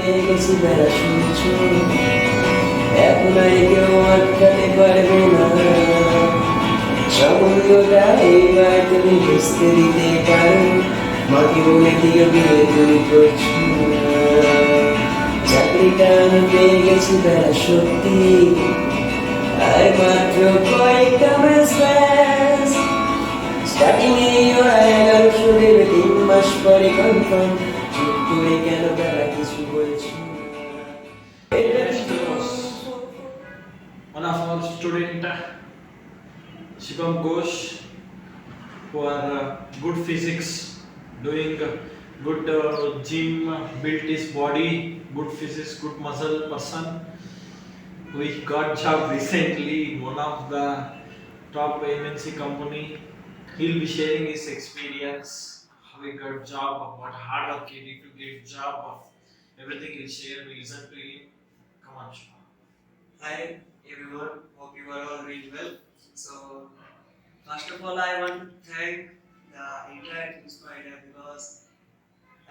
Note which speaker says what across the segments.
Speaker 1: পেয়ে গেছি বেলা সূর্য, এখন আর কেউ আটকাতে পারবে না। সমুদ্রটা এইবার তুমি বুঝতে দিতে পারো, মাকে বলে দিও বিয়ে তুমি করছো না। চাকরিটা আমি পেয়ে গেছি বেলা সত্যি, আর মাত্র কয়েকটা ম্যাচ ব্যাস। স্টার্টিং এ ওরা 1100 দেবে, 3 মাস পরে কনফার্ম। চুপ করে কেন বেলা কিছু বলছো না?
Speaker 2: Yes, there was one of our student, Shibam Ghosh, who are good physics, doing good gym, built his body, good physics, good muscle person. We got job recently in one of the top MNC company. He'll be sharing his experience, how he got job, what hard work he did to get job, everything he'll share. We listen to him. Come on, Shibam.
Speaker 3: Hi everyone, hope you are all doing well. So, first of all, I want to thank the entire QSpiders because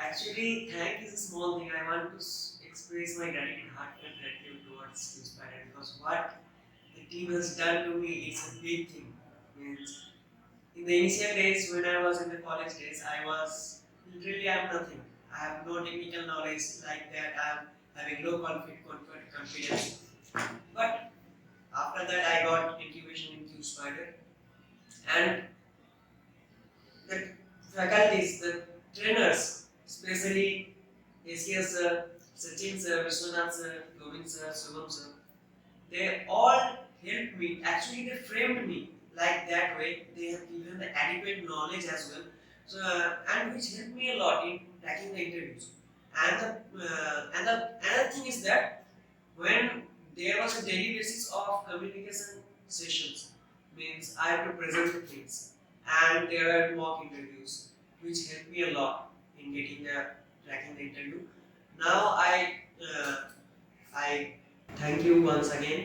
Speaker 3: actually, thank is a small thing. I want to express my gratitude, heartfelt gratitude towards QSpiders because what the team has done to me is a big thing. Means in the initial days when I was in the college days, I was literally I'm nothing. I have no technical knowledge like that. I am having low confidence. But after that, I got incubation in QSpider, and the faculties, the trainers, especially SKS sir, Sachin sir, Vishwanath sir, Govind sir, Shubham sir, they all helped me. Actually, they framed me like that way. They have given the adequate knowledge as well. So, and which helped me a lot in cracking the interviews. And the another thing is that when there was a daily basis of communication sessions, means I have to present the things, and there were mock interviews, which helped me a lot in getting the cracking the interview. Now I thank you once again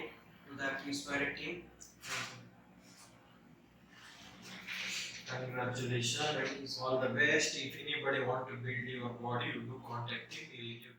Speaker 3: to the QSpiders team.
Speaker 2: Congratulations, all the best. If anybody want to build your body, you do contact him. He'll give